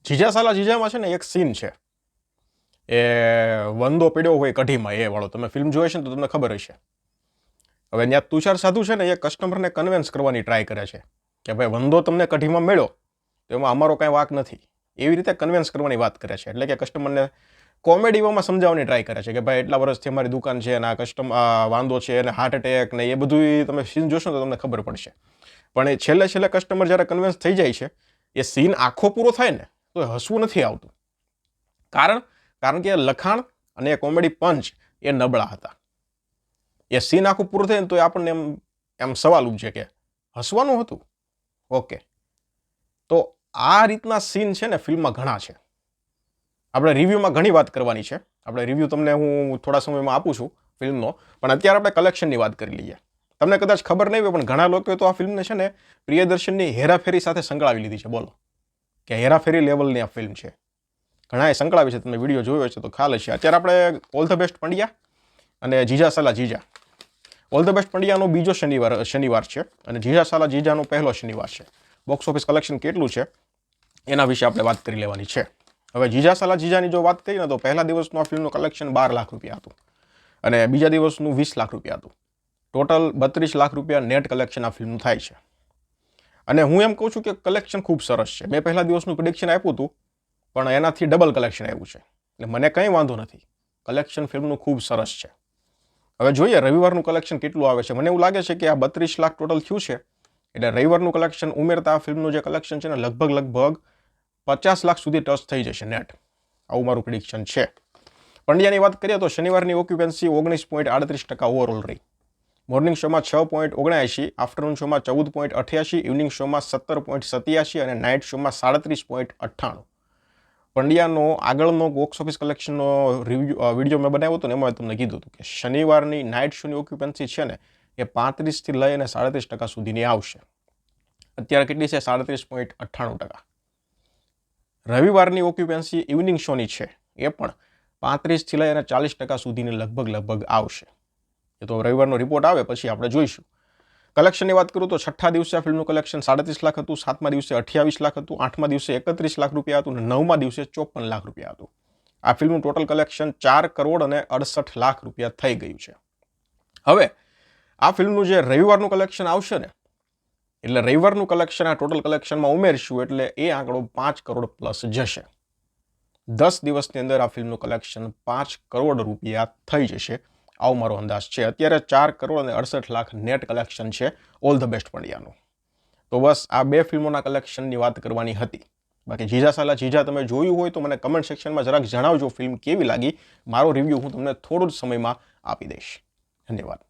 જીજા સાલા જીજામાં છે ને એક સીન છે, એ વંદો પીડ્યો હોય કઢીમાં એ વાળો. તમે ફિલ્મ જોઈ છે ને તો તમને ખબર હશે. હવે ત્યાં તુષાર સાધુ છે ને એ કસ્ટમરને કન્વિન્સ કરવાની ટ્રાય કરે છે કે ભાઈ વંદો તમને કઢીમાં મળ્યો તો એમાં અમારો કાંઈ વાંક નથી, એવી રીતે કન્વિન્સ કરવાની વાત કરે છે. એટલે કે કસ્ટમરને કોમેડીમાં સમજાવવાની ટ્રાય કરે છે કે ભાઈ એટલા વર્ષથી અમારી દુકાન છે અને આ વાંદો છે અને હાર્ટ એટેક ને એ બધું તમે સીન જોશો તો તમને ખબર પડશે. પણ એ છેલ્લે કસ્ટમર જ્યારે કન્વિન્સ થઈ જાય છે, એ સીન આખો પૂરો થાય ને તો હસવું નથી આવતું. કારણ કે લખાણ અને કોમેડી પંચ એ નબળા હતા. એ સીન આખું પૂરું થાય ને તો આપણને એમ સવાલ ઉપજે કે હસવાનું હતું. ઓકે, તો આ રીતના સીન છે ને ફિલ્મમાં ઘણા છે. આપણે રિવ્યૂમાં ઘણી વાત કરવાની છે. આપણે રિવ્યૂ તમને હું થોડા સમયમાં આપું છું ફિલ્મનો, પણ અત્યારે આપણે કલેક્શનની વાત કરી લઈએ. તમને કદાચ ખબર નહીં હોય પણ ઘણા લોકોએ તો આ ફિલ્મને છે ને પ્રિયદર્શનની હેરાફેરી સાથે સંકળાવી લીધી છે. બોલો કે હેરાફેરી લેવલની આ ફિલ્મ છે. ઘણાએ સંકળાવી છે, તમે વિડીયો જોયો છે તો ખ્યાલ હશે. અત્યારે આપણે ઓલ ધ બેસ્ટ પંડ્યા અને જીજા સાલા જીજા, ઓલ ધ બેસ્ટ પંડ્યાનો બીજો શનિવાર છે અને જીજા સાલા જીજાનો પહેલો શનિવાર છે. બોક્સ ઓફિસ કલેક્શન કેટલું છે એના વિશે આપણે વાત કરી લેવાની છે. હવે જીજા સાલા જીજાની જો વાત કરીએ ને તો પહેલા દિવસનું આ ફિલ્મનું કલેક્શન 12 લાખ રૂપિયા હતું અને બીજા દિવસનું 20 લાખ રૂપિયા હતું. ટોટલ 32 લાખ રૂપિયા નેટ કલેક્શન આ ફિલ્મનું થાય છે. અને હું એમ કહું છું કે કલેક્શન ખૂબ સરસ છે. મેં પહેલા દિવસનું પ્રિડિક્શન આપ્યું હતું પણ એનાથી ડબલ કલેક્શન આવ્યું છે, એટલે મને કંઈ વાંધો નથી. કલેક્શન ફિલ્મનું ખૂબ સરસ છે. હવે જોઈએ રવિવારનું કલેક્શન કેટલું આવે છે. મને એવું લાગે છે કે આ 32 લાખ ટોટલ થયું છે, એટલે રવિવારનું કલેક્શન ઉમેરતા આ ફિલ્મનું જે કલેક્શન છે ને લગભગ 50 લાખ સુધી ટચ થઈ જશે નેટ. આવું મારું પ્રિડિક્શન છે. પંડ્યાની વાત કરીએ તો શનિવારની ઓક્યુપન્સી 19.38% ઓવરઓલ રહી. મોર્નિંગ શોમાં 6.79, આફ્ટરનૂન શોમાં 14.88, ઇવનિંગ શોમાં 17.87 અને નાઇટ શોમાં 37.98. પંડ્યાનો આગળનો બોક્સ ઓફિસ કલેક્શનનો વિડીયો મેં બનાવ્યો હતો ને એમાં તમને કીધું હતું કે શનિવારની નાઇટ શોની ઓક્યુપન્સી છે ને એ 35થી લઈ અને 37% સુધીની આવશે. અત્યારે કેટલી છે? 37.98%. રવિવારની ઓક્યુપન્સી ઇવનિંગ શોની છે એ પણ 35થી લઈ અને 40% સુધીની લગભગ આવશે. એ તો રવિવારનો રિપોર્ટ આવે પછી આપણે જોઈશું. કલેક્શનની વાત કરું તો છઠ્ઠા દિવસે આ ફિલ્મનું કલેક્શન 37 લાખ હતું, 7મા દિવસે 28 લાખ હતું, 8મા દિવસે 31 લાખ રૂપિયા હતું અને 9મા દિવસે 54 લાખ રૂપિયા હતું. આ ફિલ્મનું ટોટલ કલેક્શન 4 કરોડ અને 68 લાખ રૂપિયા થઈ ગયું છે. હવે આ ફિલ્મનું જે રવિવારનું કલેક્શન આવશે ને, એટલે રવિવારનું કલેક્શન આ ટોટલ કલેક્શનમાં ઉમેરશું એટલે એ આંકડો 5 કરોડ પ્લસ જશે. 10 દિવસની અંદર આ ફિલ્મનું કલેક્શન 5 કરોડ રૂપિયા થઈ જશે, આવો મારો અંદાજ છે. અત્યારે 4 કરોડ અને 68 લાખ નેટ કલેક્શન છે ઓલ ધ બેસ્ટ પંડ્યાનું. તો બસ આ બે ફિલ્મોના કલેક્શનની વાત કરવાની હતી. બાકી જીજા સાલા જીજા તમે જોયું હોય તો મને કમેન્ટ સેક્શનમાં જરાક જણાવજો ફિલ્મ કેવી લાગી. મારો રિવ્યૂ હું તમને થોડો જ સમયમાં આપી દઈશ. ધન્યવાદ.